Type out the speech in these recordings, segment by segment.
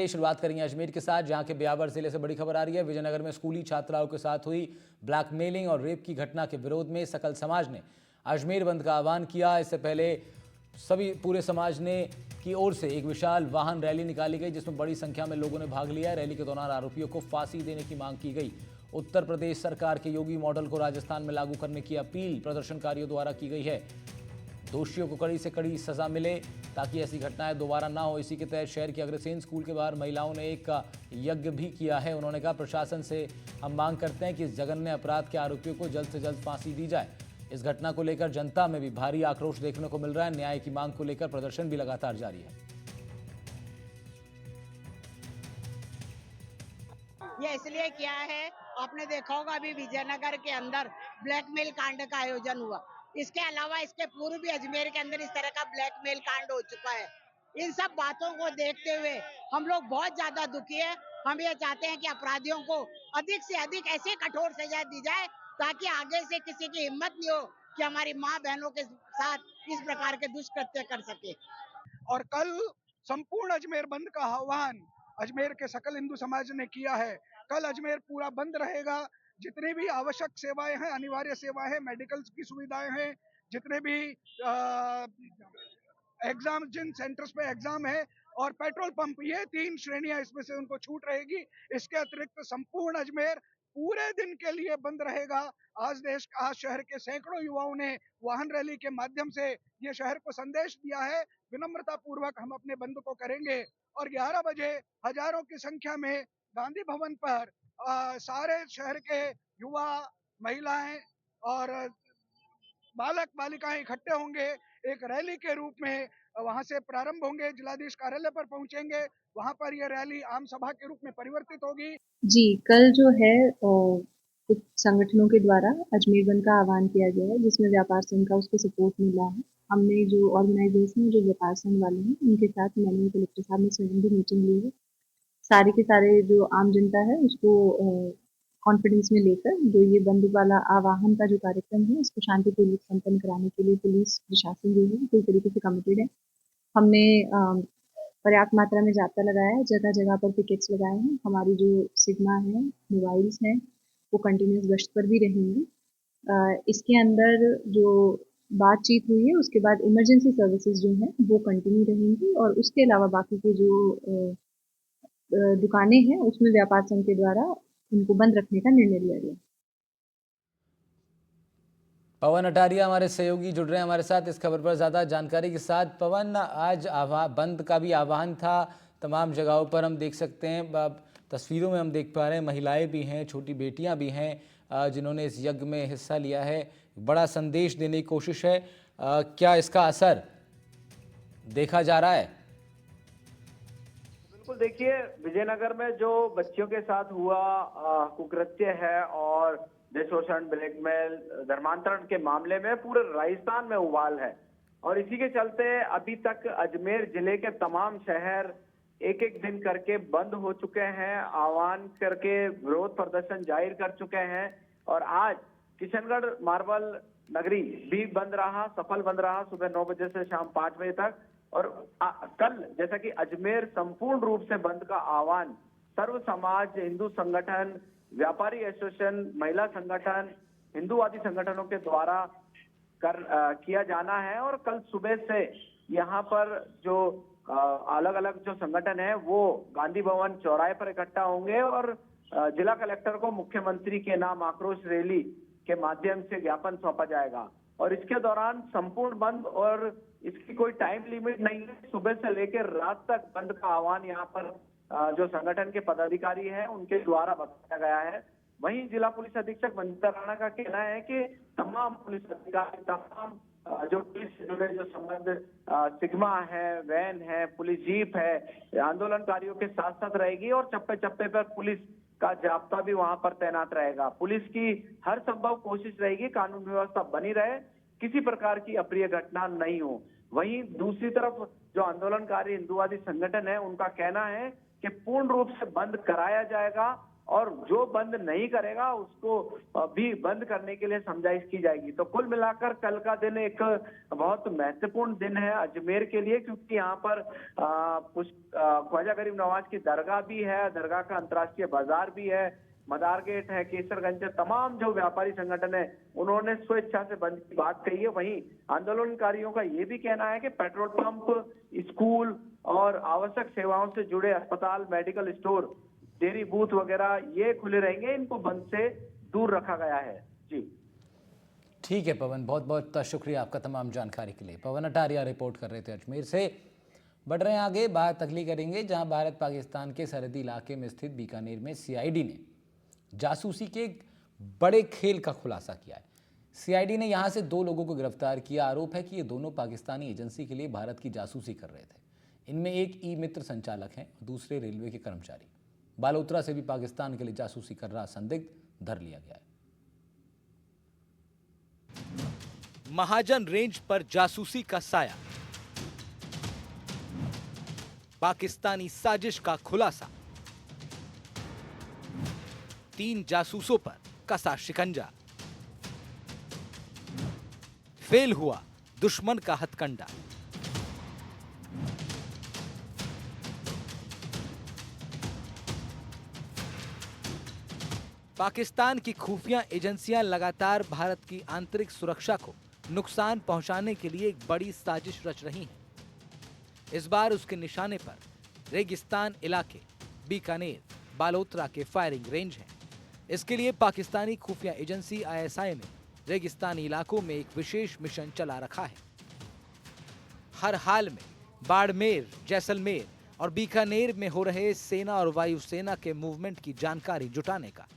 शुरुआत करेंगे अजमेर के साथ, जहां के ब्यावर जिले से बड़ी खबर आ रही है। विजयनगर में स्कूली छात्राओं के साथ हुई ब्लैकमेलिंग और रेप की घटना के विरोध में सकल समाज ने अजमेर बंद का आह्वान किया। इससे पहले सभी पूरे समाज ने की ओर से एक विशाल वाहन रैली निकाली गई, जिसमें बड़ी संख्या में लोगों ने भाग लिया। रैली के दौरान आरोपियों को फांसी देने की मांग की गई। उत्तर प्रदेश सरकार के योगी मॉडल को राजस्थान में लागू करने की अपील प्रदर्शनकारियों द्वारा की गई है। दोषियों को कड़ी से कड़ी सजा मिले ताकि ऐसी घटनाएं दोबारा ना हो। इसी के तहत शहर के अग्रसेन स्कूल के बाहर महिलाओं ने एक यज्ञ भी किया है। उन्होंने कहा, प्रशासन से हम मांग करते हैं कि इस जघन्य अपराध के आरोपियों को जल्द से जल्द फांसी दी जाए। इस घटना को लेकर जनता में भी भारी आक्रोश देखने को मिल रहा है। न्याय की मांग को लेकर प्रदर्शन भी लगातार जारी है। ये इसलिए किया है, आपने देखा होगा अभी विजयनगर के अंदर ब्लैकमेल कांड का आयोजन हुआ। इसके अलावा इसके पूर्व भी अजमेर के अंदर इस तरह का ब्लैकमेल कांड हो चुका है। इन सब बातों को देखते हुए हम लोग बहुत ज्यादा दुखी है। हम ये चाहते हैं कि अपराधियों को अधिक से अधिक ऐसी कठोर सजा दी जाए ताकि आगे से किसी की हिम्मत नहीं हो कि हमारी माँ बहनों के साथ इस प्रकार के दुष्कृत्य कर सके। और कल संपूर्ण अजमेर बंद का आह्वान अजमेर के सकल हिंदू समाज ने किया है। कल अजमेर पूरा बंद रहेगा। जितनी भी आवश्यक सेवाएं हैं, अनिवार्य सेवाएं हैं, मेडिकल की सुविधाएं हैं, जितने भी एग्जाम, जिन सेंटर्स पे एग्जाम है और पेट्रोल पंप, ये 3 श्रेणियां इसमें से उनको छूट रहेगी। इसके अतिरिक्त संपूर्ण अजमेर पूरे दिन के लिए बंद रहेगा। आज शहर के सैकड़ों युवाओं ने वाहन रैली के माध्यम से ये शहर को संदेश दिया है। विनम्रता पूर्वक हम अपने बंद को करेंगे और 11 बजे हजारों की संख्या में गांधी भवन पर सारे शहर के युवा, महिलाएं और बालक बालिकाएं इकट्ठे होंगे। एक रैली के रूप में वहां से प्रारंभ होंगे, जिलाधीश कार्यालय पर पहुंचेंगे। वहां पर यह रैली आम सभा के रूप में परिवर्तित होगी। जी, कल जो है कुछ संगठनों के द्वारा अजमेर बंद का आह्वान किया गया है, जिसमें व्यापार संघ का उसको सपोर्ट मिला है। हमने जो ऑर्गेनाइजेशन, जो व्यापार संघ वाले हैं, उनके साथ माननीय कलेक्टर साहब ने स्वयं भी मीटिंग ली है। सारे के सारे जो आम जनता है उसको कॉन्फिडेंस में लेकर जो ये बंद वाला आह्वान का जो कार्यक्रम है, उसको शांतिपूर्वक संपन्न कराने के लिए पुलिस प्रशासन जो है पूरी तरीके से कमिटेड है। हमने पर्याप्त मात्रा में जाब्ता लगाया है, जगह-जगह पर पिकेट्स लगाए हैं। हमारी जो सिग्मा है, मोबाइल्स हैं, वो कंटिन्यूअस गश्त पर भी रहेंगी। इसके अंदर जो बातचीत हुई है, उसके बाद इमरजेंसी सर्विसेज जो हैं, वो कंटिन्यू रहेंगी और उसके अलावा बाकी के जो दुकानें हैं, उसमें व्यापार संघ के द्वारा उनको बंद रखने का निर्णय लिया गया। पवन अटारिया हमारे सहयोगी जुड़ रहे हैं हमारे साथ इस खबर पर ज़्यादा जानकारी के साथ। पवन, आज बंद का भी आह्वान था, तमाम जगहों पर हम देख सकते हैं, तस्वीरों में हम देख पा रहे हैं महिलाएं भी हैं, छोटी बेटियां भी हैं जिन्होंने इस यज्ञ में हिस्सा लिया है। बड़ा संदेश देने की कोशिश है। क्या इसका असर देखा जा रहा है? बिल्कुल, देखिए विजयनगर में जो बच्चियों के साथ हुआ कुकृत्य है और शोषण, ब्लैकमेल, धर्मांतरण के मामले में पूरे राजस्थान में उबाल है और इसी के चलते अभी तक अजमेर जिले के तमाम शहर एक एक दिन करके बंद हो चुके हैं, आह्वान करके विरोध प्रदर्शन जाहिर कर चुके हैं। और आज किशनगढ़ मार्बल नगरी भी बंद रहा, सफल बंद रहा, सुबह 9 बजे से शाम 5 बजे तक। और कल जैसा कि अजमेर संपूर्ण रूप से बंद का आह्वान सर्व समाज, हिंदू संगठन, व्यापारी एसोसिएशन, महिला संगठन, हिंदूवादी संगठनों के द्वारा किया जाना है। और कल सुबह से यहाँ पर जो अलग अलग जो संगठन है वो गांधी भवन चौराहे पर इकट्ठा होंगे और जिला कलेक्टर को मुख्यमंत्री के नाम आक्रोश रैली के माध्यम से ज्ञापन सौंपा जाएगा। और इसके दौरान संपूर्ण बंद, और इसकी कोई टाइम लिमिट नहीं है, सुबह से लेकर रात तक बंद का आह्वान यहाँ पर जो संगठन के पदाधिकारी हैं उनके द्वारा बताया गया है। वहीं जिला पुलिस अधीक्षक मंजिता राणा का कहना है कि तमाम पुलिस अधिकारी, तमाम जो पुलिस से जुड़े जो संबंध सिग्मा है, वैन है, पुलिस जीप है, आंदोलनकारियों के साथ साथ रहेगी और चप्पे चप्पे पर पुलिस का जाब्ता भी वहां पर तैनात रहेगा। पुलिस की हर संभव कोशिश रहेगी कानून व्यवस्था बनी रहे, किसी प्रकार की अप्रिय घटना नहीं हो। वहीं दूसरी तरफ जो आंदोलनकारी हिंदूवादी संगठन है उनका कहना है कि पूर्ण रूप से बंद कराया जाएगा और जो बंद नहीं करेगा उसको भी बंद करने के लिए समझाइश की जाएगी। तो कुल मिलाकर कल का दिन एक बहुत महत्वपूर्ण दिन है अजमेर के लिए, क्योंकि यहाँ पर ख्वाजा गरीब नवाज की दरगाह भी है, दरगाह का अंतर्राष्ट्रीय बाजार भी है, मदार गेट है, केसरगंज है। तमाम जो व्यापारी संगठन है उन्होंने स्वेच्छा से बंद की बात कही है। वहीं आंदोलनकारियों का ये भी कहना है कि पेट्रोल पंप, स्कूल और आवश्यक सेवाओं से जुड़े अस्पताल, मेडिकल स्टोर, डेयरी बूथ वगैरह ये खुले रहेंगे, इनको बंद से दूर रखा गया है। जी ठीक है पवन, बहुत बहुत शुक्रिया आपका तमाम जानकारी के लिए। पवन अटारिया रिपोर्ट कर रहे थे अजमेर से। बढ़ रहे हैं आगे, बात अगली करेंगे जहां भारत पाकिस्तान के सरहदी इलाके में स्थित बीकानेर में सीआईडी ने जासूसी के एक बड़े खेल का खुलासा किया है। सीआईडी ने यहां से 2 लोगों को गिरफ्तार किया। आरोप है कि ये दोनों पाकिस्तानी एजेंसी के लिए भारत की जासूसी कर रहे थे। इनमें एक ई मित्र संचालक हैं, दूसरे रेलवे के कर्मचारी। बालोतरा से भी पाकिस्तान के लिए जासूसी कर रहा संदिग्ध धर लिया गया है। महाजन रेंज पर जासूसी का साया, पाकिस्तानी साजिश का खुलासा, 3 जासूसों पर कसा शिकंजा, फेल हुआ दुश्मन का हथकंडा। पाकिस्तान की खुफिया एजेंसियां लगातार भारत की आंतरिक सुरक्षा को नुकसान पहुंचाने के लिए एक बड़ी साजिश रच रही हैं। इस बार उसके निशाने पर रेगिस्तान इलाके बीकानेर, बालोतरा के फायरिंग रेंज हैं। इसके लिए पाकिस्तानी खुफिया एजेंसी आईएसआई ने रेगिस्तानी इलाकों में एक विशेष मिशन चला रखा है। हर हाल में बाड़मेर, जैसलमेर और बीकानेर में हो रहे सेना और वायुसेना के मूवमेंट की जानकारी जुटाने का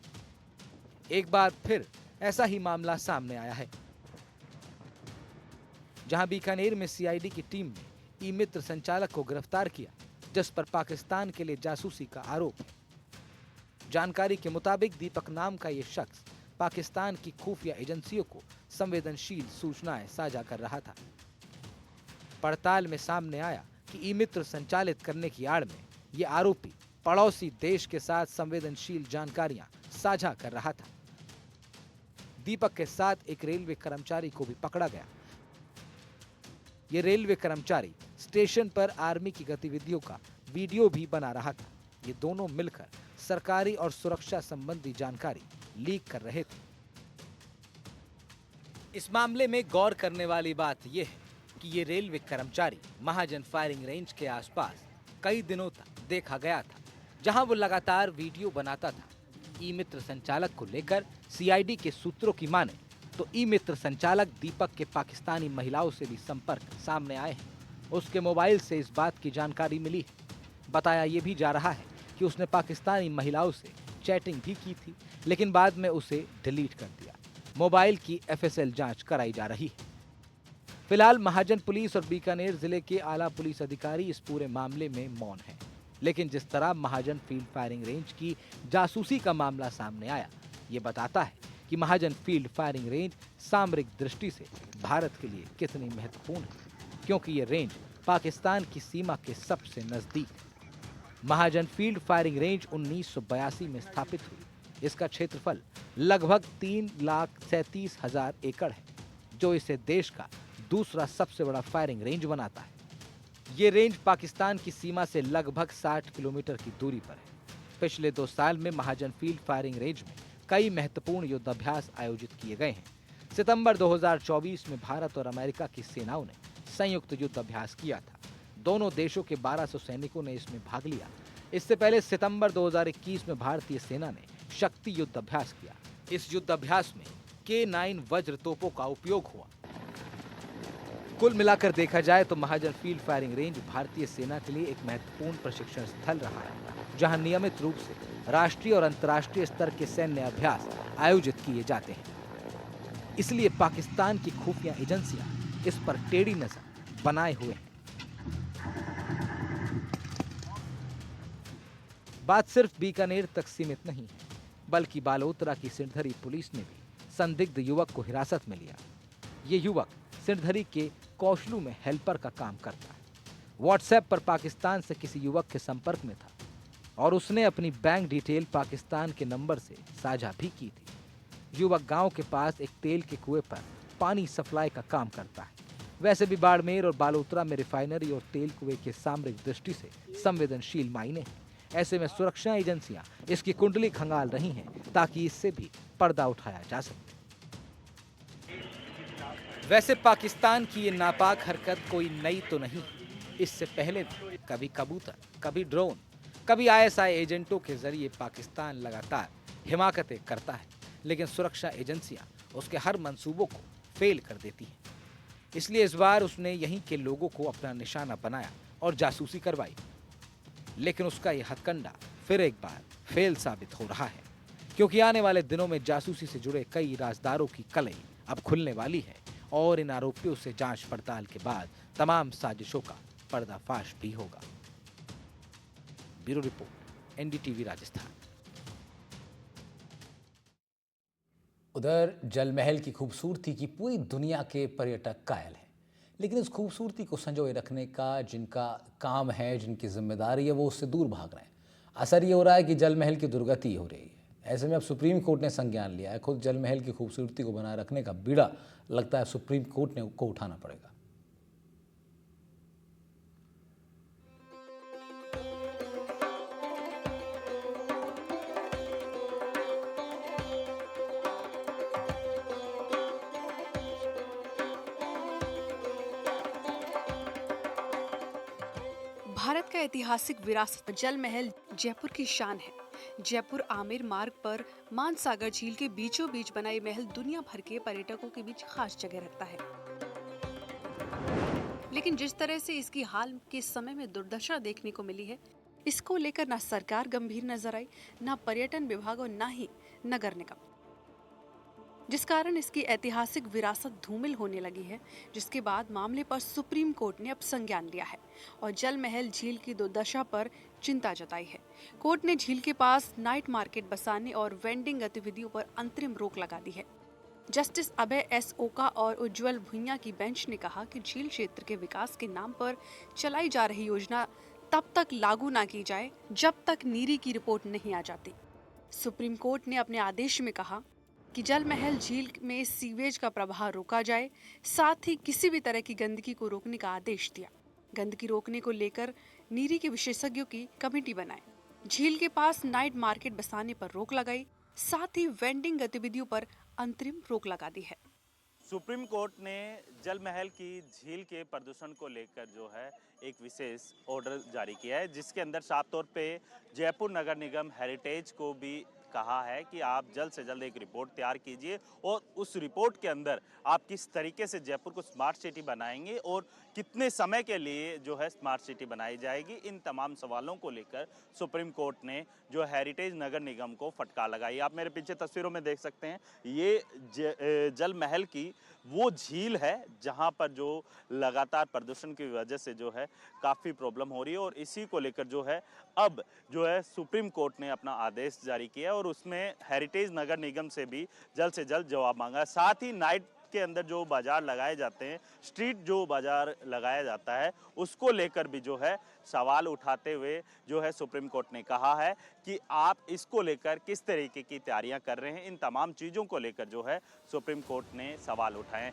एक बार फिर ऐसा ही मामला सामने आया है, जहां बीकानेर में सीआईडी की टीम ने ई मित्र संचालक को गिरफ्तार किया, जिस पर पाकिस्तान के लिए जासूसी का आरोप है। जानकारी के मुताबिक दीपक नाम का यह शख्स पाकिस्तान की खुफिया एजेंसियों को संवेदनशील सूचनाएं साझा कर रहा था। पड़ताल में सामने आया कि ई मित्र संचालित करने की आड़ में यह आरोपी पड़ोसी देश के साथ संवेदनशील जानकारियां साझा कर रहा था। दीपक के साथ एक रेलवे कर्मचारी को भी पकड़ा गया। ये रेलवे कर्मचारी स्टेशन पर आर्मी की गतिविधियों का वीडियो भी बना रहा था। ये दोनों मिलकर सरकारी और सुरक्षा संबंधी जानकारी लीक कर रहे थे। इस मामले में गौर करने वाली बात यह है कि ये रेलवे कर्मचारी महाजन फायरिंग रेंज के आसपास कई दिनों तक देखा गया था, जहां वो लगातार वीडियो बनाता था। ई मित्र संचालक को लेकर सीआईडी के सूत्रों की माने तो ई मित्र संचालक दीपक के पाकिस्तानी महिलाओं से भी संपर्क सामने आए हैं। उसके मोबाइल से इस बात की जानकारी मिली है। बताया ये भी जा रहा है कि उसने पाकिस्तानी महिलाओं से चैटिंग भी की थी, लेकिन बाद में उसे डिलीट कर दिया। मोबाइल की एफएसएल जांच कराई जा रही है। फिलहाल महाजन पुलिस और बीकानेर जिले के आला पुलिस अधिकारी इस पूरे मामले में मौन हैं। लेकिन जिस तरह महाजन फील्ड फायरिंग रेंज की जासूसी का मामला सामने आया, ये बताता है कि महाजन फील्ड फायरिंग रेंज सामरिक दृष्टि से भारत के लिए कितनी महत्वपूर्ण है, क्योंकि ये रेंज पाकिस्तान की सीमा के सबसे नजदीक है। महाजन फील्ड फायरिंग रेंज 1982 में स्थापित हुई। इसका क्षेत्रफल लगभग 3,37,000 एकड़ है, जो इसे देश का दूसरा सबसे बड़ा फायरिंग रेंज बनाता है। ये रेंज पाकिस्तान की सीमा से लगभग 60 किलोमीटर की दूरी पर है। पिछले 2 साल में महाजन फील्ड फायरिंग रेंज में कई महत्वपूर्ण युद्धाभ्यास आयोजित किए गए हैं। सितंबर 2024 में भारत और अमेरिका की सेनाओं ने संयुक्त युद्ध अभ्यास किया था। दोनों देशों के 1200 सैनिकों ने इसमें भाग लिया। इससे पहले सितंबर 2021 में भारतीय सेना ने शक्ति युद्ध अभ्यास किया। इस युद्ध अभ्यास में K9 वज्र तोपों का उपयोग हुआ। कुल मिलाकर देखा जाए तो महाजन फील्ड फायरिंग रेंज भारतीय सेना के लिए एक महत्वपूर्ण प्रशिक्षण स्थल रहा है, जहां नियमित रूप से राष्ट्रीय और अंतर्राष्ट्रीय स्तर के सैन्य अभ्यास आयोजित किए जाते हैं। इसलिए पाकिस्तान की खुफिया एजेंसियां इस पर टेढ़ी नजर बनाए हुए हैं। बात सिर्फ बीकानेर तक सीमित नहीं है, बल्कि बालोतरा की सिरधरी पुलिस ने भी संदिग्ध युवक को हिरासत में लिया। ये युवक सिरधरी के कौशलू में हेल्पर का काम करता है। व्हाट्सएप पर पाकिस्तान से किसी युवक के संपर्क में था। और उसने अपनी बैंक डिटेल पाकिस्तान के नंबर से साझा भी की थी। युवक गांव के पास एक तेल के कुएं पर पानी सप्लाई का काम करता है। वैसे भी बाड़मेर और बालोतरा में रिफाइनरी और तेल कुएं के सामरिक दृष्टि से संवेदनशील मायने हैं। ऐसे में सुरक्षा एजेंसियां इसकी कुंडली खंगाल रही हैं ताकि इससे भी पर्दा उठाया जा सके। वैसे पाकिस्तान की ये नापाक हरकत कोई नई तो नहीं। इससे पहले भी कभी कबूतर, कभी ड्रोन, कभी आईएसआई एजेंटों के जरिए पाकिस्तान लगातार हिमाकतें करता है, लेकिन सुरक्षा एजेंसियां उसके हर मंसूबों को फेल कर देती हैं। इसलिए इस बार उसने यहीं के लोगों को अपना निशाना बनाया और जासूसी करवाई। लेकिन उसका यह हथकंडा फिर एक बार फेल साबित हो रहा है, क्योंकि आने वाले दिनों में जासूसी से जुड़े कई राजदारों की कलई अब खुलने वाली है और इन आरोपियों से जांच पड़ताल के बाद तमाम साजिशों का पर्दाफाश भी होगा। Bureau report, NDTV Rajasthan. उधर जल महल की खूबसूरती की पूरी दुनिया के पर्यटक कायल हैं, लेकिन इस खूबसूरती को संजोए रखने का जिनका काम है, जिनकी जिम्मेदारी है, वो उससे दूर भाग रहे हैं। असर ये हो रहा है कि जल महल की दुर्गति हो रही है। ऐसे में अब सुप्रीम कोर्ट ने संज्ञान लिया है। खुद जल महल की खूबसूरती को बनाए रखने का बीड़ा लगता है सुप्रीम कोर्ट को उठाना पड़ेगा। भारत का ऐतिहासिक विरासत जल महल जयपुर की शान है। जयपुर आमेर मार्ग पर मानसागर झील के बीचों बीच बना ये महल दुनिया भर के पर्यटकों के बीच खास जगह रखता है। लेकिन जिस तरह से इसकी हाल के समय में दुर्दशा देखने को मिली है, इसको लेकर ना सरकार गंभीर नजर आई, ना पर्यटन विभाग और ना ही नगर निगम, जिस कारण इसकी ऐतिहासिक विरासत धूमिल होने लगी है। जिसके बाद मामले पर सुप्रीम कोर्ट ने अब संज्ञान लिया है और जल महल झील की दुर्दशा पर चिंता जताई है। कोर्ट ने झील के पास नाइट मार्केट बसाने और वेंडिंग गतिविधियों पर अंतरिम रोक लगा दी है। जस्टिस अभय एस ओका और उज्जवल भुइयां की बेंच ने कहा कि झील क्षेत्र के विकास के नाम पर चलाई जा रही योजना तब तक लागू न की जाए जब तक नीरी की रिपोर्ट नहीं आ जाती। सुप्रीम कोर्ट ने अपने आदेश में कहा कि जल महल झील में सीवेज का प्रवाह रोका जाए, साथ ही किसी भी तरह की गंदगी को रोकने का आदेश दिया। गंदगी रोकने को लेकर नीरी के विशेषज्ञों की कमेटी बनाए। झील के पास नाइट मार्केट बसाने पर रोक लगाई, साथ ही वेंडिंग गतिविधियों पर अंतरिम रोक लगा दी है। सुप्रीम कोर्ट ने जल महल की झील के प्रदूषण को लेकर जो है एक विशेष ऑर्डर जारी किया है, जिसके अंदर साफ तौर पे जयपुर नगर निगम हेरिटेज को भी कहा है कि आप जल्द से जल्द एक रिपोर्ट तैयार कीजिए और उस रिपोर्ट के अंदर आप किस तरीके से जयपुर को स्मार्ट सिटी बनाएंगे और कितने समय के लिए जो है स्मार्ट सिटी बनाई जाएगी। इन तमाम सवालों को लेकर सुप्रीम कोर्ट ने जो हेरिटेज नगर निगम को फटकार लगाई। आप मेरे पीछे तस्वीरों में देख सकते हैं, ये जल महल की वो झील है जहां पर जो लगातार प्रदूषण की वजह से जो है काफ़ी प्रॉब्लम हो रही है और इसी को लेकर जो है अब जो है सुप्रीम कोर्ट ने अपना आदेश जारी किया और उसमें हेरिटेज नगर निगम से भी जल्द से जल्द जवाब मांगा। साथ ही नाइट के अंदर जो बाजार लगाए जाते हैं, स्ट्रीट जो बाजार लगाया जाता है, उसको लेकर भी जो है सवाल उठाते हुए जो है सुप्रीम कोर्ट ने कहा है कि आप इसको लेकर किस तरीके की तैयारियां कर रहे हैं। इन तमाम चीज़ों को लेकर जो है सुप्रीम कोर्ट ने सवाल उठाए।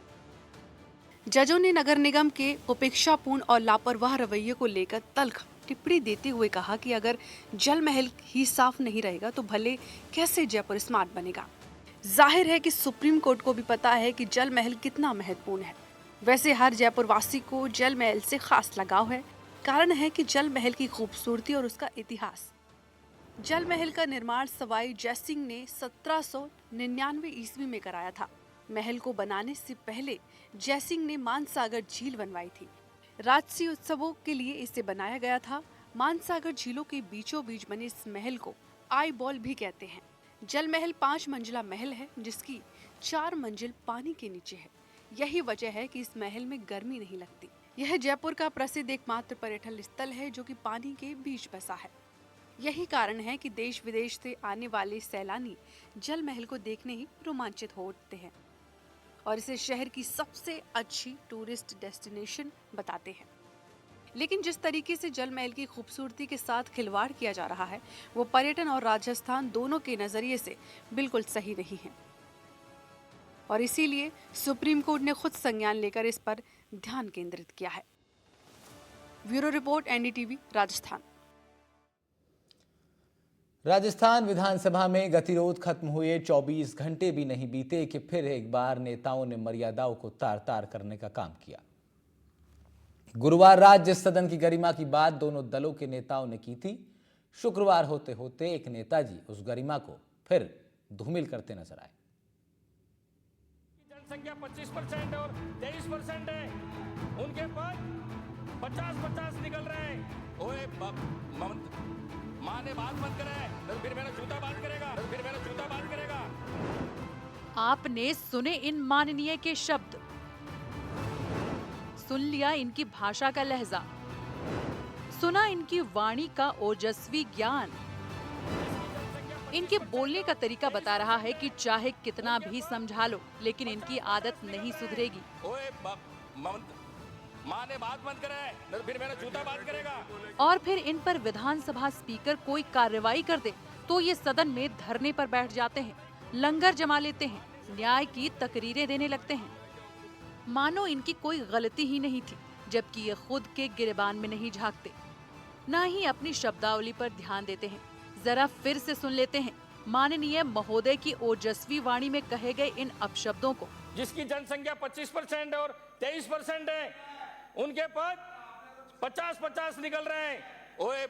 जजों ने नगर निगम के उपेक्षापूर्ण और लापरवाह रवैये को लेकर तल्ख टिप्पणी देते हुए कहा कि अगर जल महल ही साफ नहीं रहेगा तो भले कैसे जयपुर स्मार्ट बनेगा। जाहिर है कि सुप्रीम कोर्ट को भी पता है कि जल महल कितना महत्वपूर्ण है। वैसे हर जयपुर वासी को जल महल से खास लगाव है। कारण है कि जल महल की खूबसूरती और उसका इतिहास। जल महल का निर्माण सवाई जयसिंह ने 1799 ईस्वी में कराया था। महल को बनाने से पहले जयसिंह ने मानसागर झील बनवाई थी। राजसी उत्सवों के लिए इसे बनाया गया था। मानसागर झीलों के बीचों बीच बने इस महल को आई बॉल भी कहते हैं। जल महल 5 मंजिला महल है, जिसकी 4 मंजिल पानी के नीचे है। यही वजह है कि इस महल में गर्मी नहीं लगती। यह जयपुर का प्रसिद्ध एकमात्र पर्यटन स्थल है जो कि पानी के बीच बसा है। यही कारण है कि देश विदेश से आने वाले सैलानी जल महल को देखने ही रोमांचित हो उठते हैं और इसे शहर की सबसे अच्छी टूरिस्ट डेस्टिनेशन बताते हैं। लेकिन जिस तरीके से जल महल की खूबसूरती के साथ खिलवाड़ किया जा रहा है वो पर्यटन और राजस्थान दोनों के नजरिए से बिल्कुल सही नहीं है और इसीलिए सुप्रीम कोर्ट ने खुद संज्ञान लेकर इस पर ध्यान केंद्रित किया है। Bureau report, NDTV, Rajasthan. Rajasthan विधानसभा में गतिरोध खत्म हुए 24 घंटे भी नहीं बीते कि फिर एक बार नेताओं ने मर्यादाओं को तार तार करने का काम किया। गुरुवार रात जिस सदन की गरिमा की बात दोनों दलों के नेताओं ने की थी, शुक्रवार होते होते एक नेताजी उस गरिमा को फिर धूमिल करते नजर आए। जनसंख्या 25% और 23% है, उनके पद 50-50 निकल रहे हैं। ओए माँ ने बात मत करे, तो फिर मेरा जूता बात करेगा, आपने सुने इन माननीय के शब्द, सुन लिया इनकी भाषा का लहजा, सुना इनकी वाणी का ओजस्वी ज्ञान। इनके बोलने का तरीका बता रहा है कि चाहे कितना भी समझा लो लेकिन इनकी आदत नहीं सुधरेगी। ओए माँ ने बात मत करे, तो फिर मेरा जूता बात करेगा। और फिर इन पर विधानसभा स्पीकर कोई कार्रवाई कर दे तो ये सदन में धरने पर बैठ जाते हैं, लंगर जमा लेते हैं, न्याय की तकरीरें देने लगते हैं, मानो इनकी कोई गलती ही नहीं थी, जबकि ये खुद के गिरेबान में नहीं झांकते, ना ही अपनी शब्दावली पर ध्यान देते हैं। जरा फिर से सुन लेते हैं माननीय महोदय की ओजस्वी वाणी में कहे गए इन अपशब्दों को। जिसकी जनसंख्या 25% और 23% है, उनके पद 50-50 निकल रहे हैं। ओए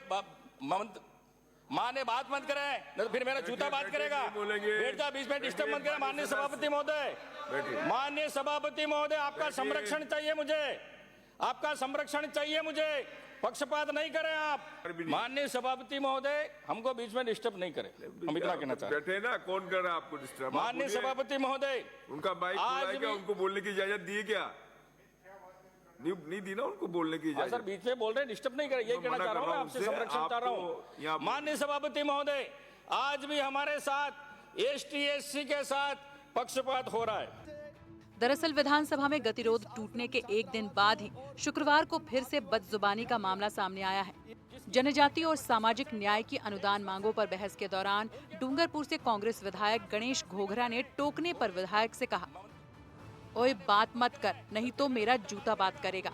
माँ ने बात मत करे, तो फिर मेरा जूता बात करेगा। बैठ जा, बीच में डिस्टर्ब मत करे। माननीय सभापति महोदय, माननीय सभापति महोदय, आपका संरक्षण चाहिए मुझे, आपका संरक्षण चाहिए मुझे। पक्षपात नहीं करें आप। माननीय सभापति महोदय, हमको बीच में डिस्टर्ब नहीं करें, हम इतना कहना चाहते हैं। बैठे ना, कौन कर रहा है आपको डिस्टर्ब? माननीय सभापति महोदय, उनका माइक खुला है क्या? उनको बोलने की इजाजत दी क्या? नहीं दी ना उनको बोलने की इजाजत। सर बीच में बोल रहे हैं, डिस्टर्ब नहीं करें, यही कहना चाह रहा हूँ, आपसे संरक्षण चाह रहा हूँ। माननीय सभापति महोदय, आज भी हमारे साथ ST/SC के साथ पक्षपात हो रहा है। दरअसल विधानसभा में गतिरोध टूटने के एक दिन बाद ही शुक्रवार को फिर से बदजुबानी का मामला सामने आया है। जनजातीय और सामाजिक न्याय की अनुदान मांगों पर बहस के दौरान डूंगरपुर से कांग्रेस विधायक गणेश घोघरा ने टोकने पर विधायक से कहा, ओए बात मत कर, नहीं तो मेरा जूता बात करेगा,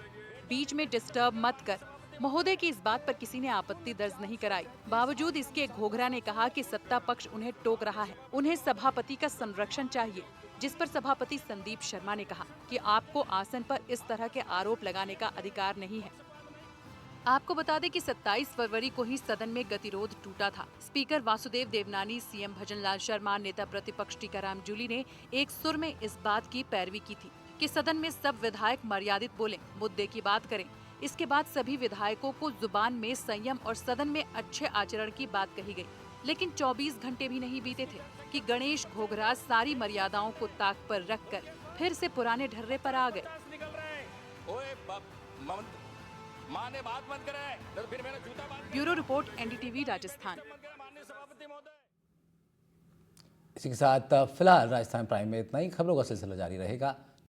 बीच में डिस्टर्ब मत कर। महोदय की इस बात पर किसी ने आपत्ति दर्ज नहीं कराई। बावजूद इसके घोघरा ने कहा कि सत्ता पक्ष उन्हें टोक रहा है, उन्हें सभापति का संरक्षण चाहिए, जिस पर सभापति संदीप शर्मा ने कहा कि आपको आसन पर इस तरह के आरोप लगाने का अधिकार नहीं है। आपको बता दें कि 27 फरवरी को ही सदन में गतिरोध टूटा था। स्पीकर वासुदेव देवनानी, सीएम भजनलाल शर्मा, नेता प्रतिपक्ष टीकाराम जूली ने एक सुर में इस बात की पैरवी की थी कि सदन में सब विधायक मर्यादित बोलें, मुद्दे की बात करें। इसके बाद सभी विधायकों को जुबान में संयम और सदन में अच्छे आचरण की बात कही गई। लेकिन 24 घंटे भी नहीं बीते थे कि गणेश घोघरा सारी मर्यादाओं को ताक पर रखकर फिर से पुराने ढर्रे पर आ गए। माँ ने बात मत करे, तो फिर मेरा जूता बात करेगा। Bureau report, NDTV, Rajasthan. इसी के साथ फिलहाल राजस्थान प्राइम में इतना ही। खबरों का सिलसिला जारी रहेगा।